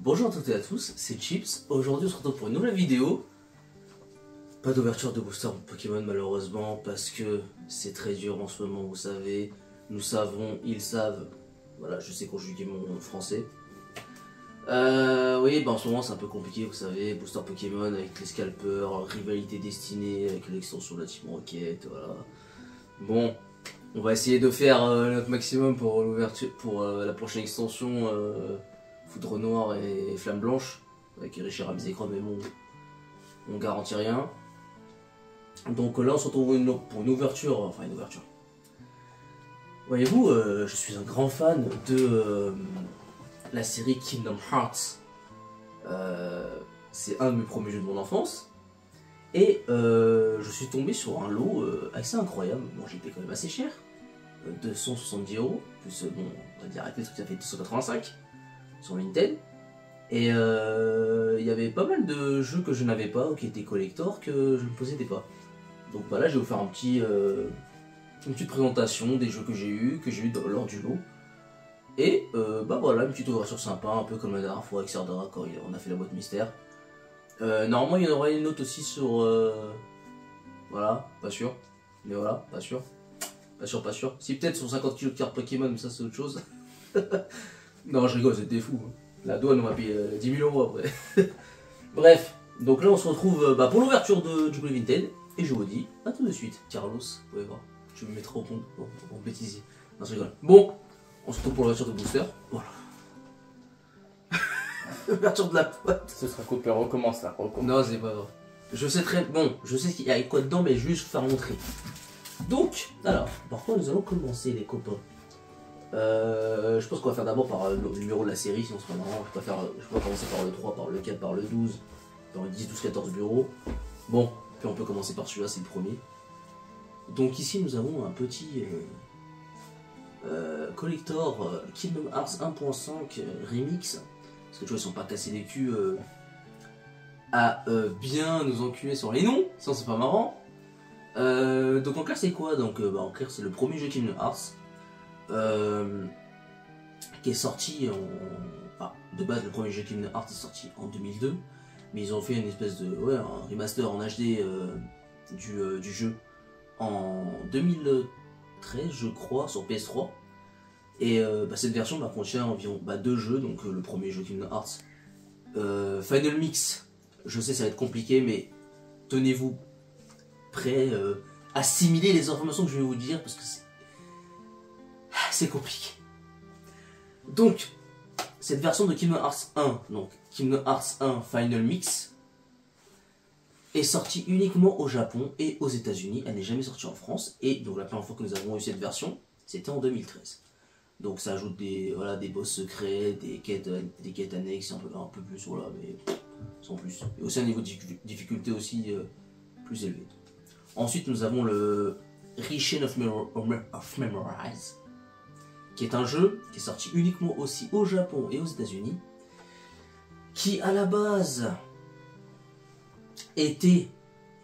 Bonjour à toutes et à tous, c'est Chips. Aujourd'hui on se retrouve pour une nouvelle vidéo. Pas d'ouverture de booster Pokémon malheureusement parce que c'est très dur en ce moment, vous savez. Nous savons, ils savent. Voilà, je sais conjuguer mon français. Oui, en ce moment c'est un peu compliqué, vous savez. Booster Pokémon avec les scalpers, rivalité destinée avec l'extension de la Team Rocket, voilà. Bon, on va essayer de faire notre maximum pour l'ouverture, pour la prochaine extension. Foudre noire et flamme blanche avec Richard Ramsey-Cron, mais bon, on garantit rien. Donc là on se retrouve pour une ouverture, enfin une ouverture. Voyez-vous, je suis un grand fan de la série Kingdom Hearts. C'est un de mes premiers jeux de mon enfance. Et je suis tombé sur un lot assez incroyable. Bon, j'ai payé quand même assez cher, 270 €, plus bon, on va dire avec les trucs ça fait 285 sur Vinted. Et il y avait pas mal de jeux que je n'avais pas ou qui étaient collector que je ne possédais pas. Donc là je vais vous faire une petite présentation des jeux que j'ai eu lors du lot. Et voilà, une petite ouverture sympa, un peu comme la dernière fois avec Serdara quand on a fait la boîte mystère. Normalement il y en aura une autre aussi sur... voilà, pas sûr. Mais voilà, pas sûr. Pas sûr. Si peut-être sur 50 kg de cartes Pokémon, mais ça c'est autre chose. Non, je rigole, c'était fou. La douane, on m'a payé 10 000 € après. Bref, donc là, on se retrouve pour l'ouverture du Google Vinted. Et je vous dis à tout de suite. Carlos, vous pouvez voir. Je me mettrai au bêtisier. Non, je rigole. Bon, on se retrouve pour l'ouverture de booster. Voilà. L'ouverture de la boîte. Ce sera coupé, recommence là. Non, c'est pas grave. Je sais très bon, je sais qu'il y a quoi dedans, mais juste faire montrer. Donc, alors, par contre, nous allons commencer, les copains. Je pense qu'on va faire d'abord par le numéro de la série, sinon c'est pas marrant. Je peux commencer par le 3, par le 4, par le 12, par le 10, 12, 14 bureaux. Bon, puis on peut commencer par celui-là, c'est le premier. Donc ici nous avons un petit collector Kingdom Hearts 1.5 Remix. Parce que tu vois, ils sont pas cassés les culs à bien nous enculer sur les noms, sinon c'est pas marrant. Donc en clair c'est quoi? Donc en clair c'est le premier jeu Kingdom Hearts. Qui est sorti enfin, de base le premier jeu Kingdom Hearts est sorti en 2002, mais ils ont fait une espèce de un remaster en HD du jeu en 2013 je crois sur PS3. Et cette version contient environ 2 jeux, donc le premier jeu Kingdom Hearts, Final Mix. Je sais ça va être compliqué, mais tenez-vous prêts, assimiler les informations que je vais vous dire parce que c'est compliqué. Donc, cette version de Kingdom Hearts 1, donc Kingdom Hearts 1 Final Mix, est sortie uniquement au Japon et aux États-Unis. Elle n'est jamais sortie en France. Et donc la première fois que nous avons eu cette version, c'était en 2013. Donc ça ajoute des boss secrets, des quêtes annexes, un peu plus, voilà, mais sans plus. Et aussi un niveau de difficulté aussi plus élevé. Ensuite, nous avons le Rechain of Memorize, qui est un jeu qui est sorti uniquement aussi au Japon et aux États-Unis, qui à la base était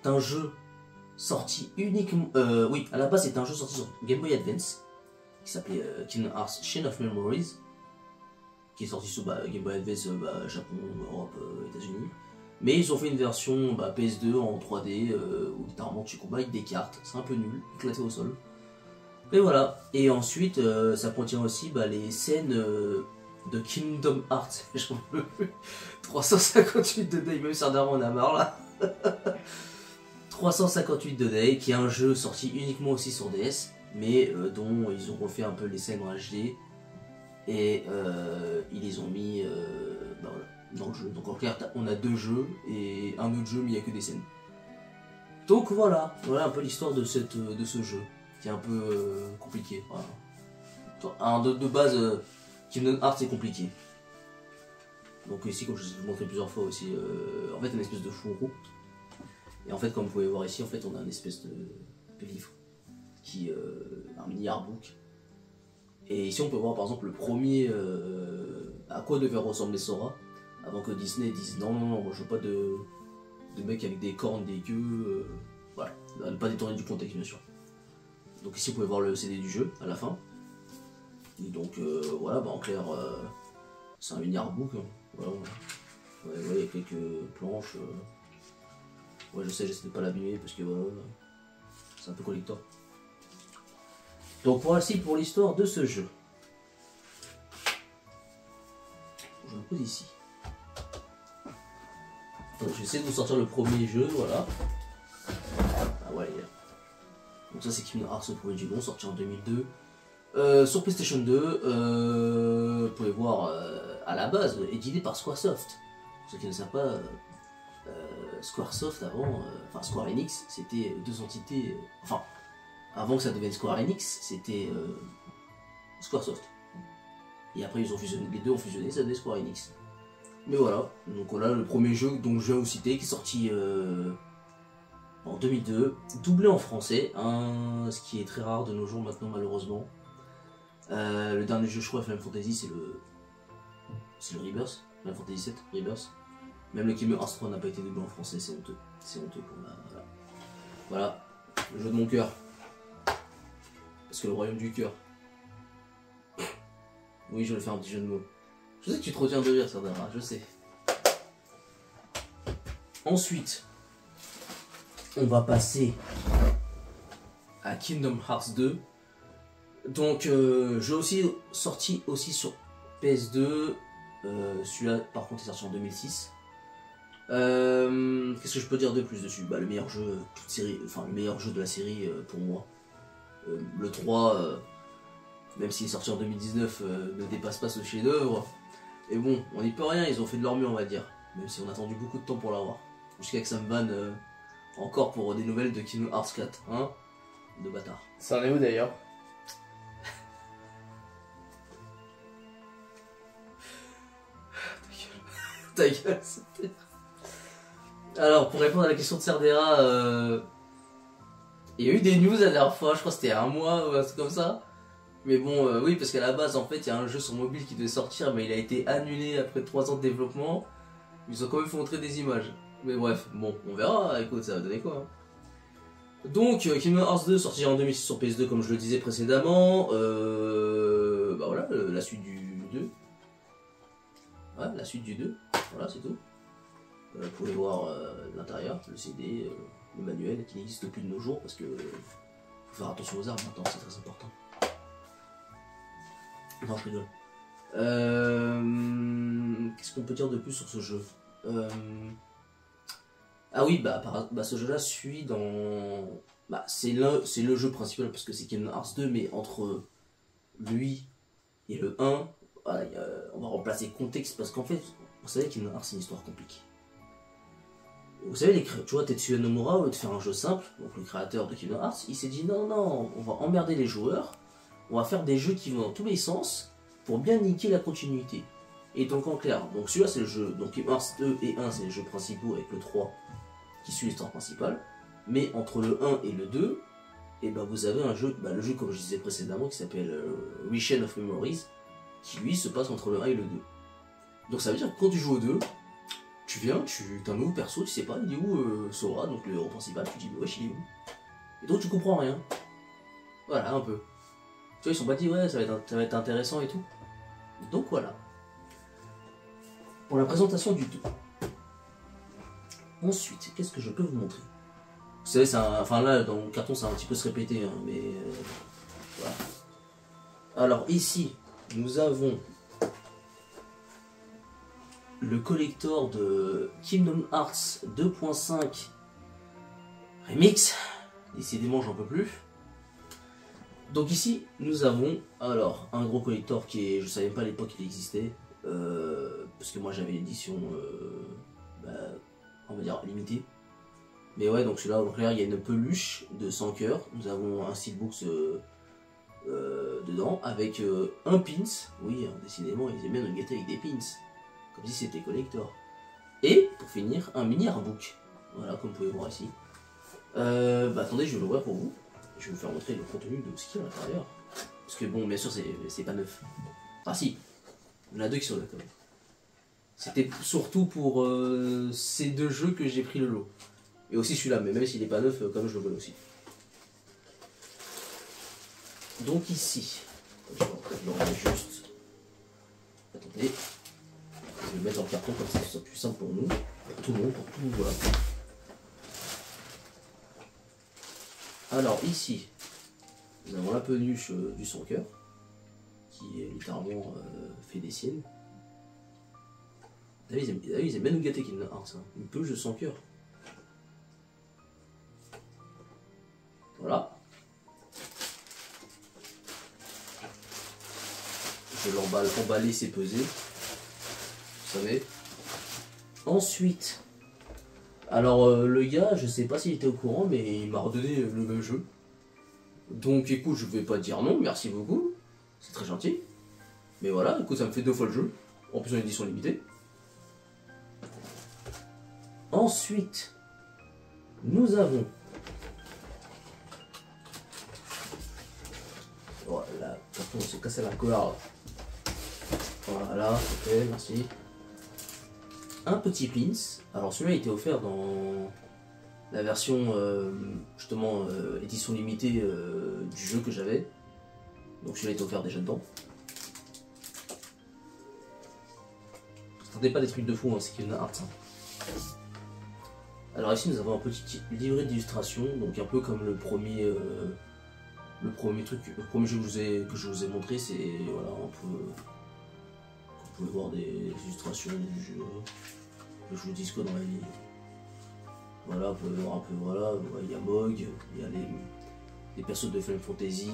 un jeu sorti uniquement... oui, à la base c'était un jeu sorti sur Game Boy Advance, qui s'appelait Kingdom Hearts Chain of Memories, qui est sorti sur Game Boy Advance, Japon, Europe, États-Unis. Mais ils ont fait une version PS2 en 3D, où littéralement tu combats avec des cartes, c'est un peu nul, éclaté au sol. Et voilà, et ensuite ça contient aussi les scènes de Kingdom Hearts, j'en peux plus, 358 de Day, même Sardar on a marre là. 358 de Day, qui est un jeu sorti uniquement aussi sur DS, mais dont ils ont refait un peu les scènes en HD, et ils les ont mis voilà, dans le jeu. Donc en clair, on a 2 jeux, et un autre jeu mais il n'y a que des scènes. Donc voilà un peu l'histoire de ce jeu, qui est un peu compliqué. Voilà. De base, Kingdom Hearts c'est compliqué. Donc ici, comme je vous ai montré plusieurs fois aussi, en fait une espèce de fourreau. Et en fait, comme vous pouvez voir ici, en fait on a une espèce de livre, qui un mini artbook. Et ici on peut voir par exemple le premier, à quoi devait ressembler Sora, avant que Disney dise non, moi je veux pas de mecs avec des cornes, des queues, voilà, à ne pas détourner du contexte bien sûr. Donc ici vous pouvez voir le CD du jeu à la fin. Et donc voilà, en clair, C'est un mini artbook. Hein. Voilà, ouais, il y a quelques planches. Ouais, je sais, j'essaie de pas l'abîmer parce que voilà, c'est un peu collector. Donc voici pour l'histoire de ce jeu. Je le pose ici. Donc j'essaie de vous sortir le premier jeu, voilà. Ah ouais, donc ça c'est Kingdom Hearts, le premier du nom, sorti en 2002. Sur PlayStation 2, vous pouvez voir à la base, édité par Squaresoft. Pour ceux qui ne savent pas, Squaresoft avant, enfin Square Enix, c'était deux entités, enfin, avant que ça devienne Square Enix, c'était Squaresoft. Et après ils ont fusionné, les deux ont fusionné, ça devenait Square Enix. Mais voilà, donc voilà le premier jeu dont je viens vous citer, qui est sorti en 2002, doublé en français, hein, ce qui est très rare de nos jours maintenant malheureusement. Le dernier jeu je crois Final Fantasy c'est le Rebirth, Final Fantasy 7 Rebirth. Même le Kingdom Hearts 3 n'a pas été doublé en français, c'est honteux. C'est honteux pour la... Voilà, le jeu de mon cœur. Parce que le royaume du cœur. Oui, je vais faire un petit jeu de mots. Je sais que tu te retiens de rire, Sardara, je sais. Ensuite, on va passer à Kingdom Hearts 2. Donc, jeu aussi sorti aussi sur PS2. Celui-là, par contre, est sorti en 2006. Qu'est-ce que je peux dire de plus dessus? Bah, le meilleur jeu, toute série, enfin le meilleur jeu de la série pour moi. Le 3, même s'il est sorti en 2019, ne dépasse pas ce chef-d'œuvre. Et bon, on n'y peut rien, ils ont fait de leur mieux, on va dire. Même si on a attendu beaucoup de temps pour l'avoir. Jusqu'à que ça me banne encore pour des nouvelles de Kingdom Hearts 4, hein. De bâtard. Ça en est où d'ailleurs? Ta gueule, c'était... Alors, pour répondre à la question de Sardera, il y a eu des news la dernière fois, je crois que c'était un mois ou un truc comme ça. Mais bon, oui, parce qu'à la base, en fait, il y a un jeu sur mobile qui devait sortir, mais il a été annulé après 3 ans de développement. Ils ont quand même fait montrer des images. Mais bref, bon, on verra, écoute, ça va donner quoi. Hein. Donc, Kingdom Hearts 2 sorti en 2006 sur PS2, comme je le disais précédemment. Bah voilà, la suite du 2. Ouais, la suite du 2, voilà, c'est tout. Vous pouvez voir l'intérieur, le CD, le manuel qui n'existe plus de nos jours parce que faut faire attention aux armes maintenant, c'est très important. Non, je rigole. Qu'est-ce qu'on peut dire de plus sur ce jeu? Ah oui, bah, ce jeu-là suit dans... Bah, c'est le jeu principal parce que c'est Kingdom Hearts 2, mais entre lui et le 1, voilà, on va remplacer le contexte parce qu'en fait, vous savez Kingdom Hearts c'est une histoire compliquée. Vous savez, tu vois, Tetsuya Nomura, au lieu de faire un jeu simple, donc le créateur de Kingdom Hearts, il s'est dit non, on va emmerder les joueurs, on va faire des jeux qui vont dans tous les sens pour bien niquer la continuité. Et donc en clair, donc celui-là c'est le jeu, donc Kingdom Hearts 2 et 1 c'est les jeux principaux avec le 3 qui suit l'histoire principale, mais entre le 1 et le 2, et ben vous avez un jeu, le jeu comme je disais précédemment qui s'appelle Rechain of Memories, qui lui se passe entre le 1 et le 2. Donc ça veut dire que quand tu joues au 2, tu viens, t'as un nouveau perso, tu sais pas, il est où Sora, donc le héros principal, tu dis mais wesh il est où? Et donc tu comprends rien. Voilà, un peu. Tu vois, ils sont pas dit ouais ça va être intéressant et tout. Donc voilà. Pour la présentation du 2. Ensuite, qu'est-ce que je peux vous montrer? Vous savez, enfin là dans le carton ça va un petit peu se répéter, hein, mais voilà. Alors ici, nous avons le collector de Kingdom Hearts 2.5 Remix. Décidément, j'en peux plus. Donc ici, nous avons alors un gros collector qui est, je savais pas à l'époque qu'il existait, parce que moi j'avais l'édition, on va dire limitée. Mais ouais, donc celui-là, au clair, il y a une peluche de 100 cœurs. Nous avons un steelbooks dedans avec un pins. Oui, décidément, ils aiment bien nous gâter avec des pins. Comme si c'était collector. Et pour finir, un mini artbook. Voilà, comme vous pouvez voir ici. Attendez, je vais l'ouvrir pour vous. Je vais vous faire montrer le contenu de ce qu'il y a à l'intérieur. Parce que bon, bien sûr, c'est pas neuf. Ah si, il y en a deux qui sont là quand même. C'était surtout pour ces deux jeux que j'ai pris le lot. Et aussi celui-là, mais même s'il n'est pas neuf, comme je le veux aussi. Donc ici, je le remets juste. Attendez. Je vais le mettre en carton comme ça, ce sera plus simple pour nous, pour tout le monde, pour tout, voilà. Alors ici, nous avons la peluche du sans cœur, qui est littéralement fait des siennes. Ils aiment bien nous gâter Kingdom Hearts, hein. Une peluche de sans cœur. Voilà. Je l'emballe, emballer c'est peser. Vous savez. Ensuite, alors le gars, je sais pas s'il était au courant, mais il m'a redonné le même jeu. Donc écoute, je vais pas dire non, merci beaucoup. C'est très gentil. Mais voilà, écoute, ça me fait 2 fois le jeu. En plus en édition limitée. Ensuite, nous avons... Voilà, on s'est cassé la colère. Voilà, ok, merci. Un petit pins. Alors celui-là a été offert dans la version justement édition limitée du jeu que j'avais. Donc celui-là a été offert déjà dedans. Ne attendez pas des trucs de fou, hein, c'est qu'il y en a Hearts. Hein. Alors ici nous avons un petit livret d'illustration, donc un peu comme le premier truc, le premier jeu que je vous ai montré, c'est voilà un peu. Vous pouvez voir des illustrations du jeu, le jeu disco dans la vie. Voilà, vous pouvez voir un peu, voilà, il y a Mog, il y a les persos de Final Fantasy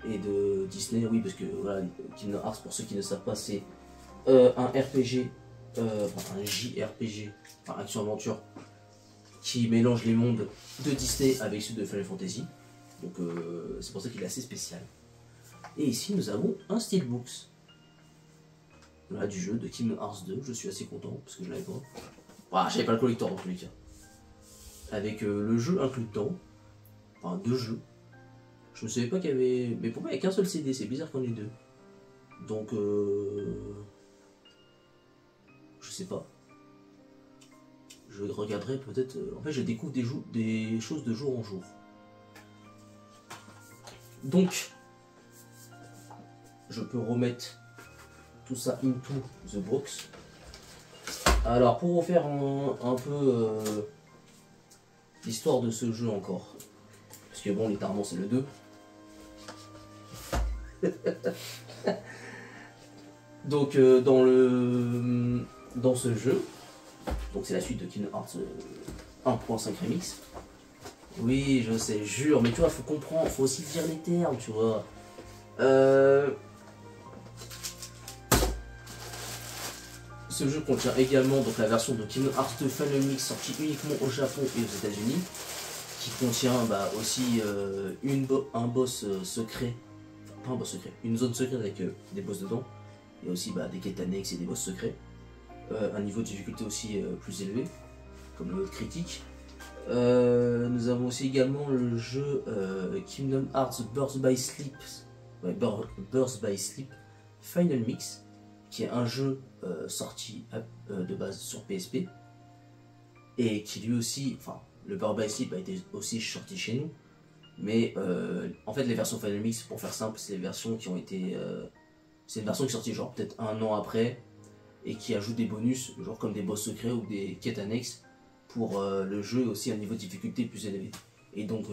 et de Disney, oui, parce que voilà, Kingdom Hearts, pour ceux qui ne savent pas, c'est un RPG, un JRPG, enfin action-aventure, qui mélange les mondes de Disney avec ceux de Final Fantasy. Donc c'est pour ça qu'il est assez spécial. Et ici nous avons un steelbooks. Là, du jeu de Kingdom Hearts 2, je suis assez content parce que je l'avais pas. Ah, j'avais pas le collector dans tous les cas. Avec le jeu inclus dedans, enfin 2 jeux. Je ne savais pas qu'il y avait. Mais pour moi, il n'y a qu'un seul CD, c'est bizarre qu'on ait 2. Donc, je sais pas. Je regarderai peut-être. En fait, je découvre des choses de jour en jour. Donc, je peux remettre tout ça into the box. Alors pour vous faire un peu l'histoire de ce jeu encore, parce que bon littéralement c'est le 2. Donc dans ce jeu, donc c'est la suite de Kingdom Hearts 1.5 Remix. Oui je sais, jure, mais tu vois faut comprendre, faut aussi dire les termes, tu vois. Ce jeu contient également donc, la version de Kingdom Hearts 2 Final Mix sortie uniquement au Japon et aux États-Unis, qui contient aussi un boss secret, enfin pas un boss secret, une zone secrète avec des boss dedans, et aussi des quêtes annexes et des boss secrets, un niveau de difficulté aussi plus élevé, comme le mode critique. Nous avons aussi également le jeu Kingdom Hearts Birth by Sleep, Birth by Sleep Final Mix, qui est un jeu sorti de base sur PSP et qui lui aussi, enfin le Birth by Sleep a été aussi sorti chez nous, mais en fait les versions Final Mix, pour faire simple, c'est les versions qui ont été, c'est une version qui est sortie genre peut-être 1 an après et qui ajoute des bonus genre comme des boss secrets ou des quêtes annexes pour le jeu et aussi un niveau de difficulté plus élevé. Et donc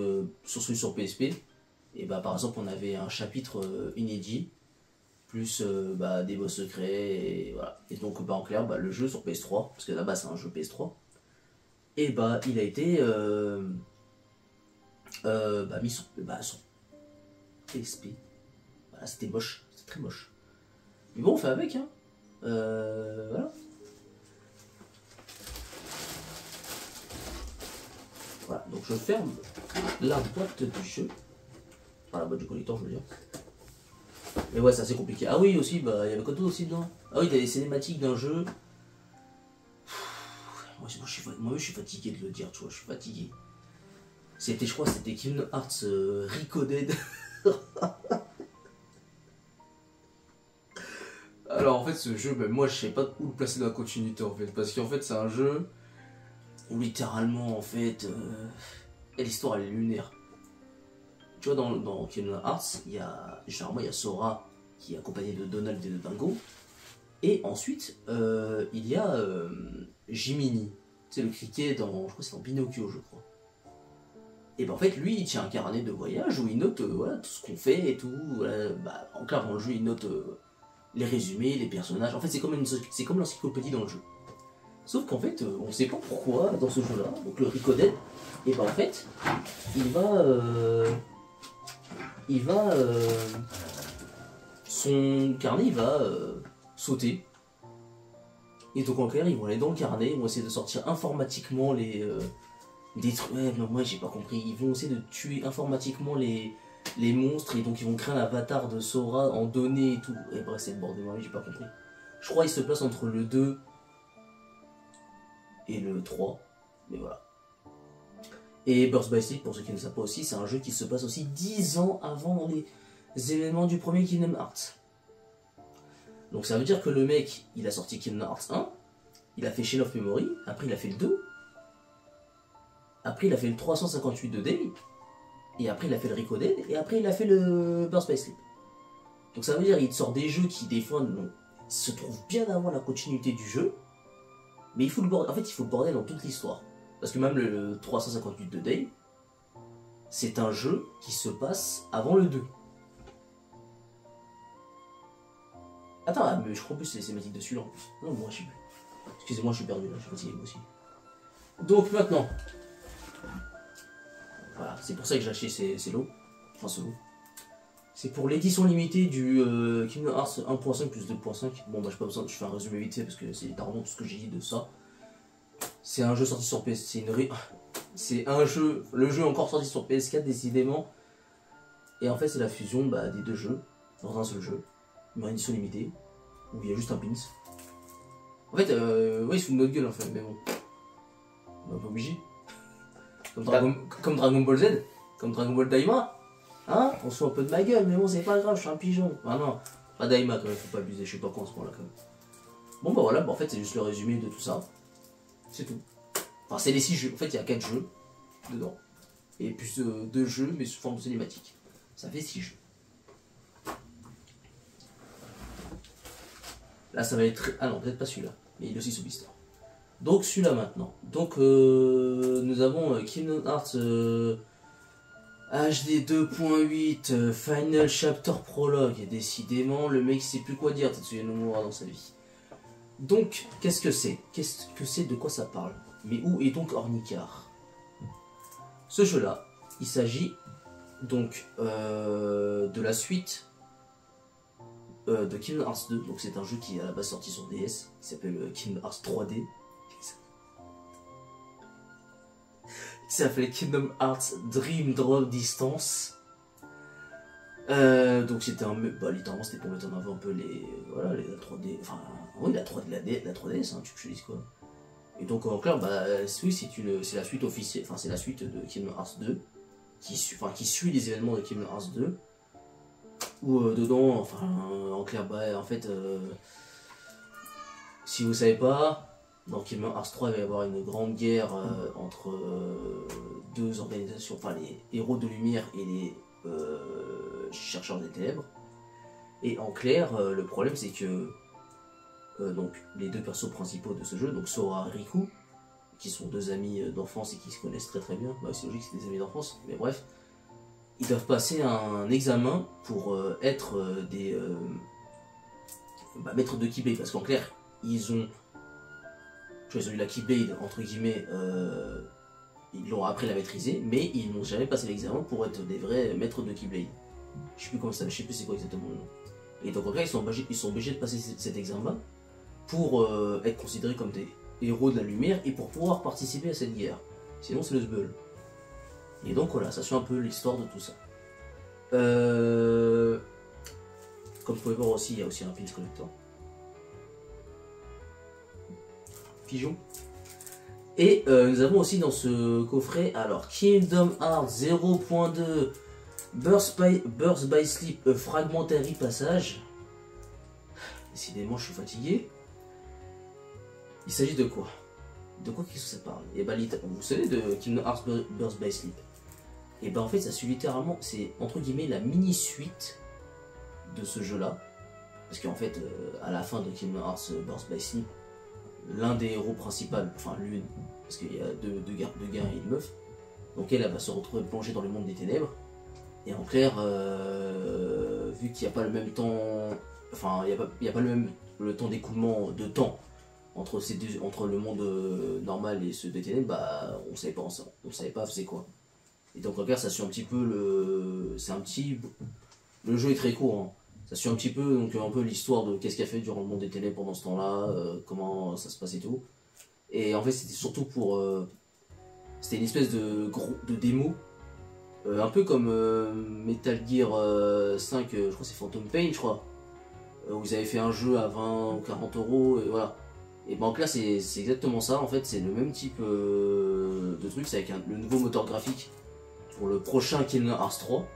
sur celui sur PSP, et par exemple on avait un chapitre inédit plus des boss secrets et voilà. Et donc en clair le jeu sur PS3, parce que là-bas c'est un jeu PS3, et il a été mis sur PSP. Voilà, c'était moche, c'était très moche. Mais bon on fait avec hein. Voilà. Voilà, donc je ferme la boîte du jeu. Enfin la boîte du collector je veux dire. Mais ouais, c'est assez compliqué. Ah oui, aussi, il y avait quoi d'autre aussi dedans? Ah oui, t'as les cinématiques d'un jeu. Moi, je suis fatigué de le dire, tu vois, je suis fatigué. C'était, je crois, c'était Kingdom Hearts Recoded. Alors en fait, ce jeu, moi, je sais pas où le placer dans la continuité en fait, parce qu'en fait, c'est un jeu où littéralement, en fait, l'histoire elle est lunaire. Tu vois, dans Kingdom Hearts, généralement il y a Sora qui est accompagné de Donald et de Dingo. Et ensuite, il y a Jiminy, c'est le criquet dans, je crois que c'est dans Pinocchio, je crois. Et ben en fait, lui, il tient un carnet de voyage où il note voilà, tout ce qu'on fait et tout. Voilà, bah, en clair, dans le jeu, il note les résumés, les personnages. En fait, c'est comme l'encyclopédie dans le jeu. Sauf qu'en fait, on sait pas pourquoi dans ce jeu-là, donc le Ricoded, et ben en fait, son carnet, il va sauter. Et donc en clair, ils vont aller dans le carnet, ils vont essayer de sortir informatiquement des trucs. Ouais, mais moi j'ai pas compris. Ils vont essayer de tuer informatiquement les monstres et donc ils vont créer un avatar de Sora en données et tout. Et bref, c'est le bordel, moi j'ai pas compris. Je crois qu'il se place entre le 2 et le 3. Mais voilà. Et Birth by Sleep, pour ceux qui ne savent pas aussi, c'est un jeu qui se passe aussi 10 ans avant les événements du premier Kingdom Hearts. Donc ça veut dire que le mec, il a sorti Kingdom Hearts 1, il a fait Chain of Memory, après il a fait le 2, après il a fait le 358 de Day, et après il a fait le Ricoded, et après il a fait le Birth by Sleep. Donc ça veut dire qu'il sort des jeux qui des fois se trouvent bien avant la continuité du jeu, mais il faut le bordel, en fait il faut le bordel dans toute l'histoire. Parce que même le 358 de Day, c'est un jeu qui se passe avant le 2. Attends, mais je crois plus c'est les thématiques de celui-là en plus. Non, moi je suis plus. Excusez-moi, je suis perdu là, je suis fatigué moi aussi. Donc maintenant, voilà, c'est pour ça que j'ai acheté ces lots. Enfin, ce lot. C'est pour l'édition limitée du Kingdom Hearts 1.5 plus 2.5. Bon, bah, j'ai pas besoin, je fais un résumé vite fait parce que c'est littéralement tout ce que j'ai dit de ça. C'est un jeu sorti sur PS. C'est un jeu. Le jeu est encore sorti sur PS4, décidément. Et en fait, c'est la fusion des deux jeux dans un seul jeu. Une édition limitée, où il y a juste un pins. En fait, ouais, il se fout de notre gueule en fait, mais bon. On est pas obligé. Comme Dragon Ball Z, comme Dragon Ball Daima. Hein, on se fout un peu de ma gueule, mais bon, c'est pas grave, je suis un pigeon. Ah non, pas Daima quand même, faut pas abuser, je sais pas quoi en ce moment là quand même. Bon bah voilà, en fait, c'est juste le résumé de tout ça. C'est tout. Enfin, c'est les 6 jeux, en fait, il y a 4 jeux dedans. Et plus 2 jeux, mais sous forme de cinématique. Ça fait 6 jeux. Là, ça va être... Ah non, peut-être pas celui-là. Mais il est aussi sous Beastar. Donc, celui-là maintenant. Donc, nous avons Kingdom Hearts HD 2.8 Final Chapter Prologue. Et décidément, le mec sait plus quoi dire Tetsuya Nomura dans sa vie. Donc, qu'est-ce que c'est? Qu'est-ce que c'est? De quoi ça parle? Mais où est donc Ornicar? Ce jeu-là, il s'agit donc de la suite de Kingdom Hearts 2, donc c'est un jeu qui est à la base sorti sur DS, qui s'appelle Kingdom Hearts 3D, qui s'appelait Kingdom Hearts Dream Drop Distance. Donc c'était littéralement c'était pour mettre en avant un peu la 3D, enfin oui la 3D, la 3DS, hein, tu dis quoi. Et donc en clair, oui c'est la suite officielle, enfin c'est la suite de Kingdom Hearts 2, qui suit les événements de Kingdom Hearts 2. Où dedans, enfin, en clair, en fait, si vous savez pas, dans Kingdom Hearts 3, il va y avoir une grande guerre entre deux organisations, enfin les héros de lumière et les chercheurs des ténèbres. Et en clair, le problème c'est que donc les deux persos principaux de ce jeu, donc Sora et Riku, qui sont deux amis d'enfance et qui se connaissent très très bien, c'est logique, c'est des amis d'enfance, mais bref. Ils doivent passer un examen pour être des maîtres de Keyblade, parce qu'en clair, ils ont eu la Keyblade, entre guillemets, ils l'ont appris à la maîtriser, mais ils n'ont jamais passé l'examen pour être des vrais maîtres de Keyblade. Je sais plus comment ça, je sais plus c'est quoi exactement le nom. Et donc en clair, ils sont obligés de passer cet examen pour être considérés comme des héros de la lumière et pour pouvoir participer à cette guerre. Sinon c'est le sbeul. Et donc voilà, ça suit un peu l'histoire de tout ça. Comme vous pouvez voir aussi, il y a aussi un pins collector. Pigeon. Et nous avons aussi dans ce coffret, alors Kingdom Hearts 0.2 Birth by Sleep Fragmentary Passage. Décidément, je suis fatigué. Il s'agit de quoi? De quoi qu'est-ce que ça parle? Et vous savez de Kingdom Hearts Birth by Sleep. Et en fait ça suit littéralement, c'est entre guillemets la mini-suite de ce jeu là. Parce qu'en fait, à la fin de Kingdom Hearts Birth by Sleep, l'un des héros principaux, enfin l'une, parce qu'il y a deux gars et une meuf, donc elle va se retrouver plongée dans le monde des ténèbres. Et en clair, vu qu'il n'y a pas le même temps, enfin il n'y a pas le temps d'écoulement de temps entre le monde normal et ceux des ténèbres, bah on savait pas c'est quoi. Et donc en clair ça suit un petit peu le jeu est très court, hein. Ça suit un petit peu donc un peu l'histoire de qu'est-ce qu'il a fait durant le monde des ténèbres pendant ce temps-là, comment ça se passe et tout. Et en fait c'était surtout pour c'était une espèce de démo. Un peu comme Metal Gear 5, je crois que c'est Phantom Pain, je crois. Où ils avaient fait un jeu à 20 ou 40 euros, et voilà. Et ben là, c'est exactement ça, en fait, c'est le même type de truc, c'est avec le nouveau moteur graphique pour le prochain Kingdom Hearts 3.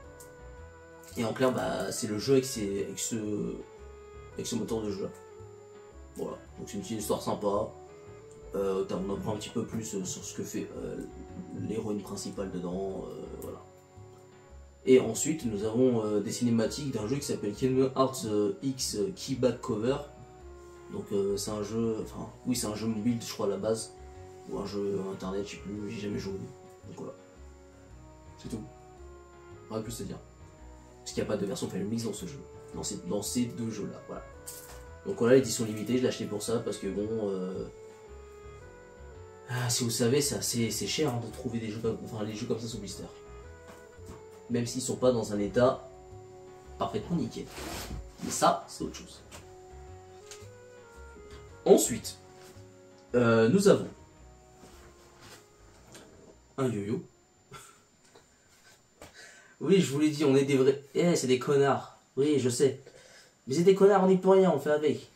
Et en clair, bah, c'est le jeu avec ce moteur de jeu là. Voilà, donc c'est une petite histoire sympa. On apprend un petit peu plus sur ce que fait l'héroïne principale dedans, voilà. Et ensuite, nous avons des cinématiques d'un jeu qui s'appelle Kingdom Hearts X Keyback Cover. Donc c'est un jeu, enfin oui c'est un jeu mobile je crois à la base, ou un jeu internet, je sais plus, j'ai jamais joué. Donc voilà, c'est tout. Rien de plus à dire. Parce qu'il n'y a pas de version Final Mix dans ce jeu, dans ces deux jeux là, voilà. Donc voilà, l'édition limitée, je l'ai acheté pour ça parce que bon, si vous savez, c'est cher hein, de trouver des jeux les jeux comme ça sur blister. Même s'ils sont pas dans un état parfaitement nickel. Mais ça, c'est autre chose. Ensuite, nous avons un yo-yo. Oui, je vous l'ai dit, on est des vrais... c'est des connards. Oui, je sais. Mais c'est des connards, on n'y peut rien, on fait avec.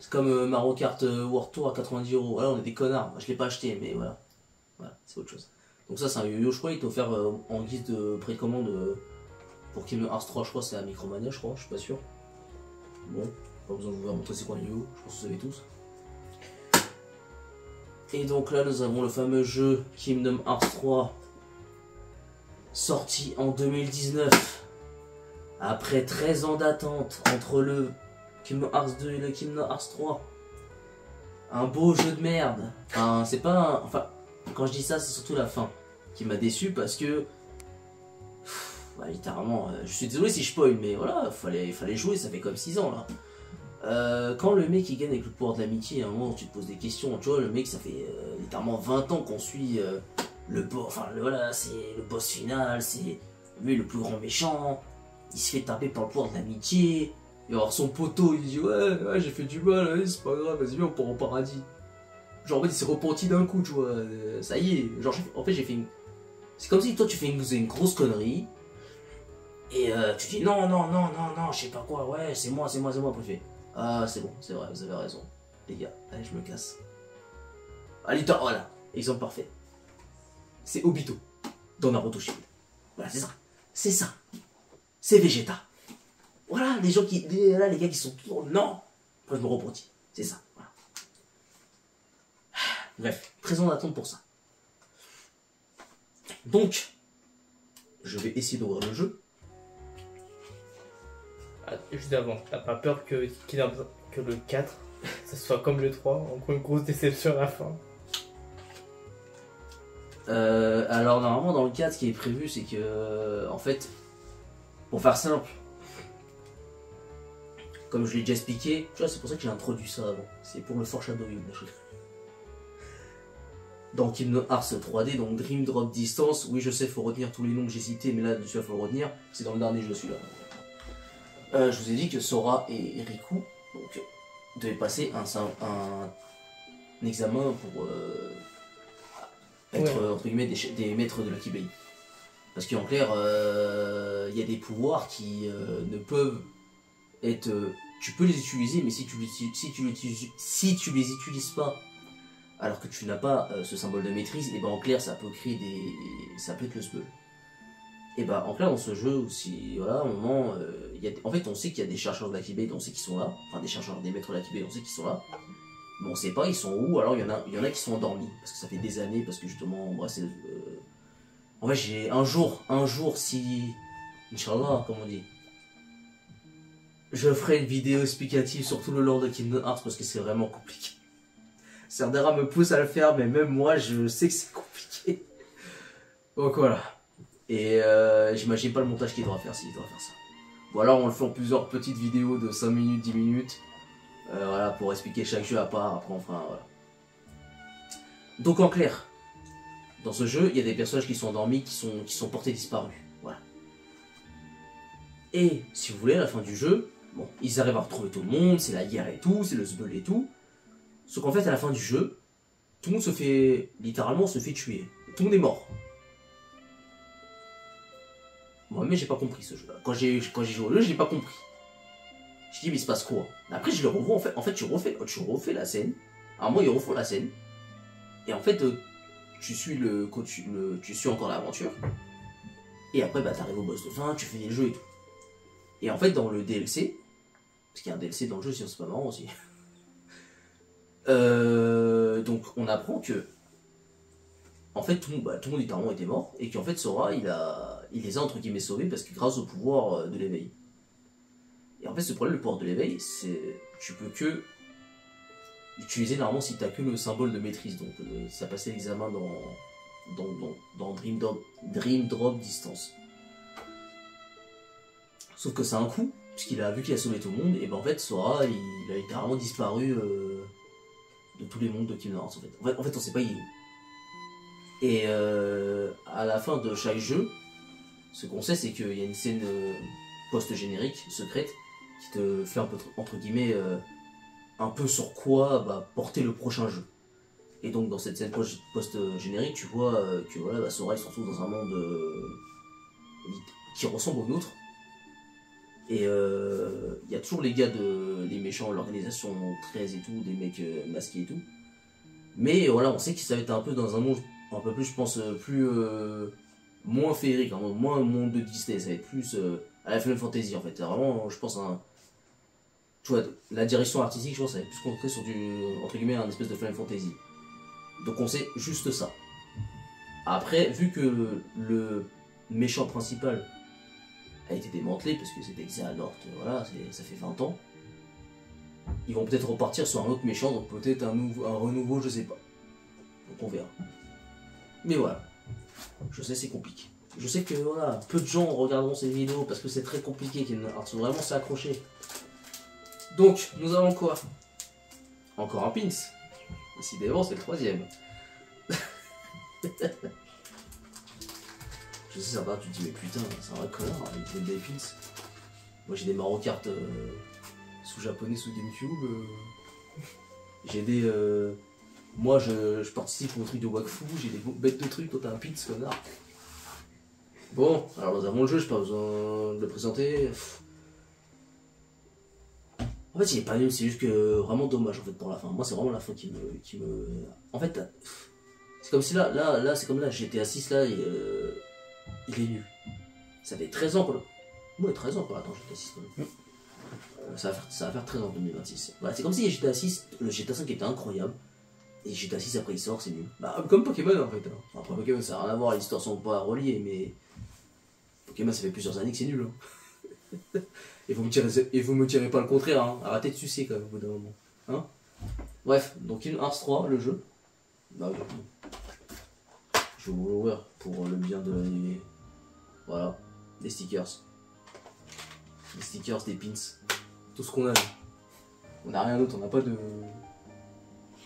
C'est comme Mario Kart World Tour à 90 €. Voilà, on est des connards. Je l'ai pas acheté, mais voilà. Voilà, c'est autre chose. Donc ça, c'est un yo-yo, je crois, il est offert en guise de précommande pour Kingdom Hearts 3, je crois, c'est à Micromania, je crois, je suis pas sûr. Bon, pas besoin de vous montrer c'est quoi un yo-yo, je pense que vous savez tous. Et donc là, nous avons le fameux jeu Kingdom Hearts 3, sorti en 2019, après 13 ans d'attente entre le Kingdom Hearts 2 et le Kingdom Hearts 3. Un beau jeu de merde. Enfin, c'est pas... Enfin, quand je dis ça, c'est surtout la fin qui m'a déçu parce que... littéralement, je suis désolé si je spoil, mais voilà, fallait jouer, ça fait comme 6 ans là. Quand le mec il gagne avec le pouvoir de l'amitié, à un moment tu te poses des questions, tu vois, le mec ça fait littéralement 20 ans qu'on suit le boss, enfin voilà, c'est le boss final, c'est lui le plus grand méchant, il se fait taper par le pouvoir de l'amitié, et alors son poteau il dit ouais j'ai fait du mal, allez, c'est pas grave, vas-y viens on part au paradis. Genre en fait il s'est repenti d'un coup, tu vois, ça y est, genre en fait j'ai fait une... C'est comme si toi tu fais une grosse connerie, et tu dis non, je sais pas quoi, ouais, c'est moi, préfet. Ah, c'est bon, c'est vrai, vous avez raison. Les gars, allez, je me casse. Allez, voilà, exemple parfait. C'est Obito, dans Naruto Shippuden. Voilà, c'est ça. C'est ça. C'est Vegeta. Voilà, les gens qui. Là, les gars qui sont toujours. Non! Après, je me repentis. C'est ça. Voilà. Bref, 13 ans d'attente pour ça. Donc, je vais essayer d'ouvrir le jeu. Juste avant, t'as pas peur que le 4, ça soit comme le 3, encore une grosse déception à la fin? Alors normalement dans le 4 ce qui est prévu c'est que en fait, pour faire simple, comme je l'ai déjà expliqué, tu vois c'est pour ça que j'ai introduit ça avant, c'est pour le foreshadowing. Dans Kingdom Hearts 3D, donc Dream Drop Distance, oui je sais faut retenir tous les noms que j'ai cités mais là dessus il faut le retenir, c'est dans le dernier jeu celui-là. Je vous ai dit que Sora et Riku donc, devaient passer un examen pour être entre guillemets des maîtres de Lucky Bay. Parce qu'en clair, il y a des pouvoirs qui ne peuvent être... tu peux les utiliser, mais si tu les utilises pas, alors que tu n'as pas ce symbole de maîtrise, et ben en clair ça peut créer des... ça peut être le spell. Et bah en clair dans ce jeu aussi, voilà, à un moment, en fait on sait qu'il y a des chercheurs de Lucky Bay, on sait qu'ils sont là, enfin des chercheurs, des maîtres de Lucky Bay, on sait qu'ils sont là, mais on sait pas ils sont où, alors il y en a qui sont endormis, parce que ça fait des années, parce que justement, bref, c'est... en fait j'ai un jour si... Inch'Allah, comme on dit. Je ferai une vidéo explicative sur tout le lore de Kingdom Hearts parce que c'est vraiment compliqué. Serdera me pousse à le faire, mais même moi, je sais que c'est compliqué. Donc voilà. Et j'imagine pas le montage qu'il devra faire s'il devra faire ça. Ou alors on le fait en plusieurs petites vidéos de 5 minutes, 10 minutes. Voilà, pour expliquer chaque jeu à part. Après on fera, voilà. Donc en clair, dans ce jeu, il y a des personnages qui sont endormis, qui sont portés disparus. Voilà. Et si vous voulez, à la fin du jeu, bon, ils arrivent à retrouver tout le monde, c'est la guerre et tout, c'est le zbeul et tout. Sauf qu'en fait, à la fin du jeu, tout le monde se fait, littéralement, se fait tuer. Tout le monde est mort. Moi, mais j'ai pas compris ce jeu-là. Quand j'ai joué au jeu, j'ai pas compris. Je dis, mais il se passe quoi? Après, je le revois, en fait, tu refais la scène. À un moment, ils refont la scène. Et en fait, tu suis tu suis encore l'aventure. Et après, bah, t'arrives au boss de fin, tu fais des jeux et tout. Et en fait, dans le DLC, parce qu'il y a un DLC dans le jeu, sinon c'est pas marrant aussi. Donc, on apprend que, en fait, tout le monde littéralement était mort, et qu'en fait, Sora, il les a entre guillemets sauvés parce que grâce au pouvoir de l'éveil. Et en fait, ce problème, le pouvoir de l'éveil, c'est tu peux que utiliser normalement si t'as que le symbole de maîtrise. Donc, ça passait l'examen dans Dream Drop Distance. Sauf que c'est un coup, puisqu'il a vu qu'il a sauvé tout le monde, et ben en fait, Sora, il a littéralement disparu de tous les mondes de Kingdom Hearts. En fait, on sait pas il est où. Et à la fin de chaque jeu, ce qu'on sait, c'est qu'il y a une scène post-générique, secrète, qui te fait un peu, entre guillemets, un peu sur quoi va porter le prochain jeu. Et donc, dans cette scène post-générique, tu vois que voilà, bah, Sora, il se retrouve dans un monde qui ressemble au nôtre. Et il y a toujours les gars, les méchants, l'organisation 13 et tout, des mecs masqués et tout. Mais voilà, on sait que ça va être un peu dans un monde un peu plus, je pense, moins féerique, hein, moins un monde de Disney, ça va être plus à la Final Fantasy en fait. Vraiment, je pense, tu vois, la direction artistique, je pense, ça va être plus concentré sur entre guillemets, un espèce de Final Fantasy. Donc on sait juste ça. Après, vu que le méchant principal a été démantelé, parce que c'était Xehanort, voilà, ça fait 20 ans, ils vont peut-être repartir sur un autre méchant, donc peut-être un renouveau, je sais pas. Donc on verra. Mais voilà. Je sais, c'est compliqué. Je sais que voilà, peu de gens regarderont ces vidéos parce que c'est très compliqué, Kingdom Hearts, vraiment c'est accroché. Donc, nous avons quoi? Encore un pins. Décidément, c'est le troisième. Je sais, ça va, tu te dis, mais putain, c'est un vrai connard, il fait des pins. Moi j'ai des Mario Kart sous japonais, sous Gamecube. J'ai des. Moi je participe au truc de Wakfu, j'ai des bêtes de trucs, toi t'as un pins, connard. Bon, alors nous avons le jeu, j'ai pas besoin de le présenter. En fait il est pas nul, c'est juste que vraiment dommage en fait pour la fin. Moi c'est vraiment la fin qui me... En fait, c'est comme si là c'est comme là, GTA 6 là, il est nul. Ça fait 13 ans quoi. Ouais, 13 ans quoi, attends, GTA 6 quand même. Ça va faire 13 ans en 2026. Voilà, c'est comme si GTA 6, le GTA 5 était incroyable. Et GTA 6 après il sort, c'est nul. Bah, comme Pokémon en fait. Hein. Enfin, après Pokémon ça n'a rien à voir, les histoires sont pas reliées, mais. Pokémon ça fait plusieurs années que c'est nul. Hein. Et vous me tirez pas le contraire, hein. Arrêtez de sucer quand même au bout d'un moment. Hein. Bref, donc Kingdom Hearts 3, le jeu. Bah oui. Je vais vous l'ouvrir pour le bien de l'animé. Voilà, des stickers. Des stickers, des pins. Tout ce qu'on a là. On n'a rien d'autre, on n'a pas de.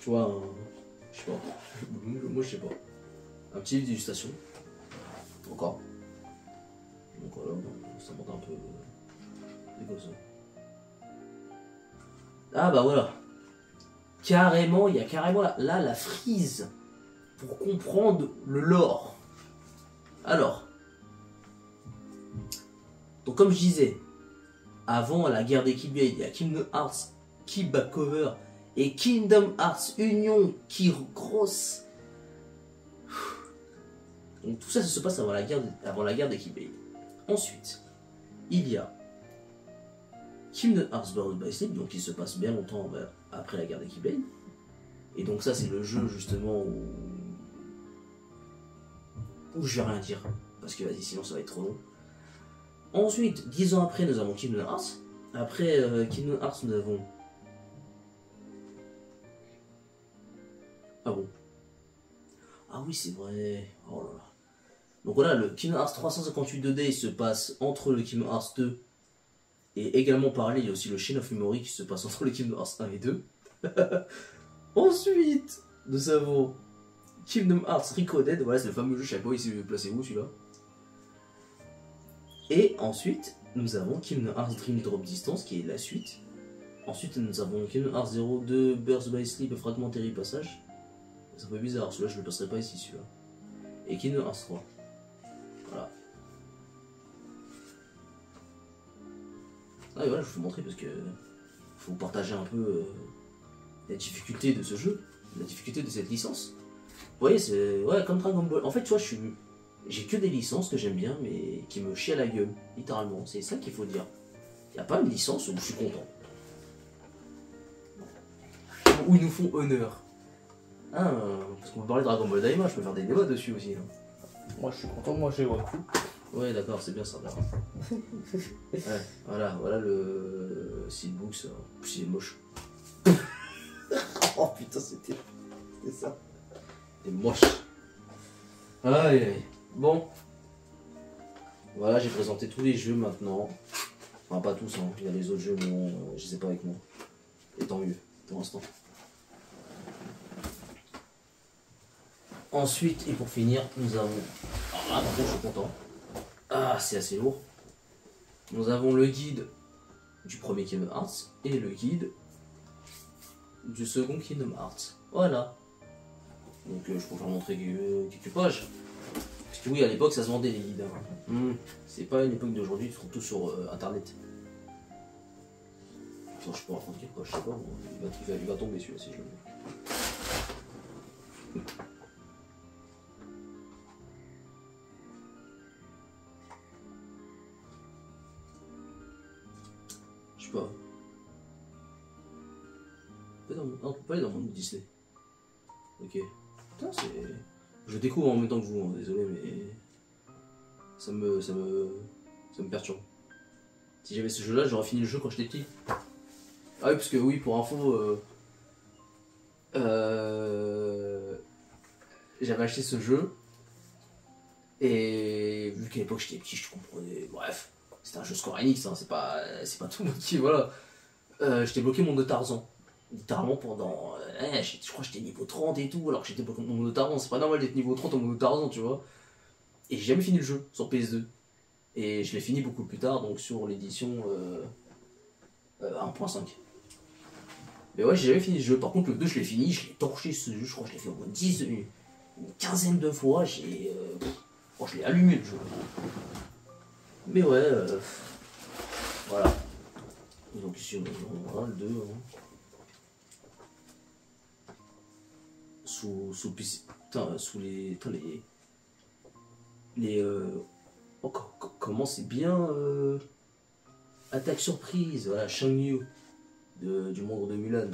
Tu vois, je sais pas. Moi je sais pas. Un petit livre d'illustration. Encore. Donc voilà, ça monte un peu. C'est comme ça. Ah bah voilà. Carrément, il y a carrément là la frise pour comprendre le lore. Alors. Donc comme je disais, avant la guerre des Keyblade, il y a Kingdom Hearts Key Back Cover et Kingdom Hearts Union qui grosse. Donc tout ça se passe avant la guerre des Keyblade. Ensuite, il y a Kingdom Hearts Birth by Sleep, donc qui se passe bien longtemps après la guerre des Keyblade. Et donc ça c'est le jeu justement où je vais rien dire, parce que vas-y sinon ça va être trop long. Ensuite, 10 ans après, nous avons Kingdom Hearts, Après Kingdom Hearts, nous avons. Ah bon? Ah oui, c'est vrai. Oh là là. Donc voilà, le Kingdom Hearts 358 2D se passe entre le Kingdom Hearts 2 et également pareil, il y a aussi le Chain of Memory qui se passe entre le Kingdom Hearts 1 et 2. Ensuite, nous avons Kingdom Hearts Recoded, voilà, c'est le fameux jeu, je sais pas ici placé où celui-là. Et ensuite, nous avons Kingdom Hearts Dream Drop Distance qui est la suite. Ensuite, nous avons Kingdom Hearts 02 Birth by Sleep Fragmentary Passage. C'est un peu bizarre, celui-là je le passerai pas ici, celui-là. Et Kingdom Hearts 3. Voilà. Ah et voilà, je vais vous montrer parce que faut partager un peu la difficulté de ce jeu, la difficulté de cette licence. Vous voyez, c'est ouais, comme Dragon Ball. En fait, tu vois, j'ai que des licences que j'aime bien, mais qui me chient à la gueule, littéralement. C'est ça qu'il faut dire. Il n'y a pas une licence où je suis content. Où ils nous font honneur. Ah, parce qu'on peut parler de Dragon Ball Daima, je peux faire des débats dessus aussi. Hein. Moi je suis content, moi j'ai Goku. Ouais, d'accord, c'est bien ça. Ouais, voilà le Steelbook, ça. En plus, il est moche. Oh putain, c'était ça. C'est moche. Aïe, aïe. Bon. Voilà, j'ai présenté tous les jeux maintenant. Enfin, pas tous, hein. Il y a les autres jeux, mais bon, je sais pas avec moi. Et tant mieux, pour l'instant. Ensuite, et pour finir, nous avons... Alors là, par contre, je suis content. Ah, c'est assez lourd. Nous avons le guide du premier Kingdom Hearts et le guide du second Kingdom Hearts. Voilà. Donc, je peux vous montrer quelques pages. Parce que oui, à l'époque, ça se vendait les guides. Hein. C'est pas une époque d'aujourd'hui, ils font tout sur Internet. Attends, je peux raconter quelque chose, je sais pas. Il va tomber celui-là si je le mets. Je sais pas. Non, on peut pas aller dans mon Disney. Ok. Putain, c'est... Je découvre en même temps que vous, hein, désolé, mais... Ça me perturbe. Si j'avais ce jeu-là, j'aurais fini le jeu quand j'étais petit. Ah oui, parce que oui, pour info... J'avais acheté ce jeu. Et vu qu'à l'époque j'étais petit, je comprenais... Bref. C'était un jeu Square Enix, hein, c'est pas tout le monde qui... Voilà. J'étais bloqué monde de Tarzan. Littéralement pendant... je crois que j'étais niveau 30 et tout, alors que j'étais bloqué monde de Tarzan. C'est pas normal d'être niveau 30 en monde de Tarzan, tu vois. Et j'ai jamais fini le jeu sur PS2. Et je l'ai fini beaucoup plus tard, donc sur l'édition 1.5. Mais ouais, j'ai jamais fini le jeu. Par contre, le 2, je l'ai fini, je l'ai torché ce jeu. Je crois que je l'ai fait au moins une quinzaine de fois. Je l'ai allumé le jeu. Mais ouais, voilà. Et donc ici, on a le 2. Hein. Sous les oh, comment c'est bien attaque surprise, voilà, Shang-Yu du monde de Mulan.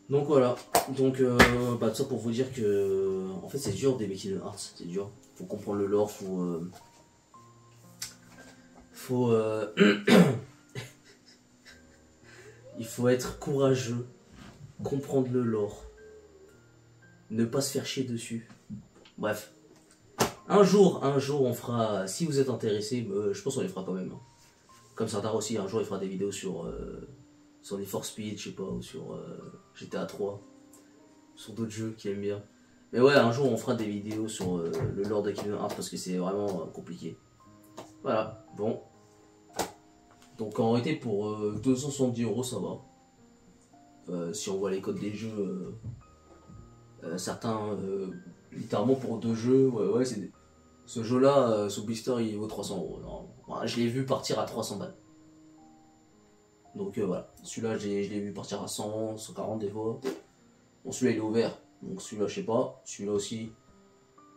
Donc voilà, donc tout ça pour vous dire que en fait c'est dur d'aimer Kingdom Hearts, c'est dur. Faut comprendre le lore, il faut être courageux, comprendre le lore, ne pas se faire chier dessus. Bref. Un jour, on fera, si vous êtes intéressé, je pense qu'on les fera quand même. Hein. Comme Sardar aussi, un jour il fera des vidéos sur Need for Speed, je sais pas, ou sur GTA 3, sur d'autres jeux qu'il aime bien. Mais ouais, un jour on fera des vidéos sur le lore de Kingdom Hearts parce que c'est vraiment compliqué. Voilà, bon. Donc en réalité pour 270 €, ça va. Si on voit les codes des jeux, certains, littéralement pour 2 jeux, ouais, c'est... Ce jeu-là, ce blister, il vaut 300 €. Voilà, je l'ai vu partir à 300 balles. Donc voilà, celui-là, je l'ai vu partir à 100, 140 des fois. Bon, celui-là, il est ouvert. Donc celui-là, je sais pas. Celui-là aussi.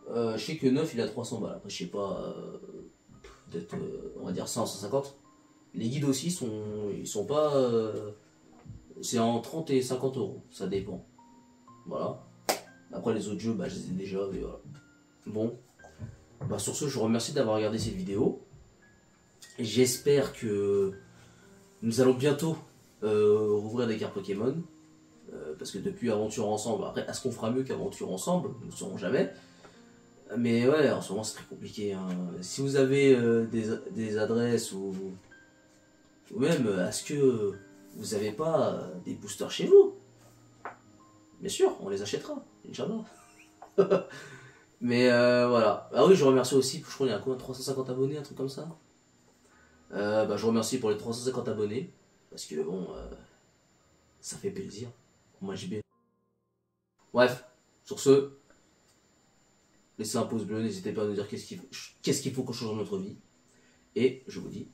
Je sais que 9, il a 300 balles. Après, je sais pas, peut-être, on va dire 100, 150. Les guides aussi, ils sont pas... c'est en 30 et 50 €. Ça dépend. Voilà. Après, les autres jeux, je les ai déjà, mais voilà. Bon. Sur ce, je vous remercie d'avoir regardé cette vidéo. Et j'espère que nous allons bientôt rouvrir des cartes Pokémon. Parce que depuis Aventure Ensemble, après, est-ce qu'on fera mieux qu'Aventure Ensemble? Nous ne saurons jamais. Mais ouais, en ce moment c'est très compliqué, hein. Si vous avez des adresses ou même, est-ce que vous n'avez pas des boosters chez vous? Bien sûr, on les achètera, Inch'Allah. Mais voilà. Ah oui, je remercie aussi, je crois qu'il y a combien, 350 abonnés, un truc comme ça. Bah, je remercie pour les 350 abonnés. Parce que bon, ça fait plaisir. Moi JB. Bref, sur ce, laissez un pouce bleu, n'hésitez pas à nous dire qu'est-ce qu'il faut qu'on change dans notre vie. Et je vous dis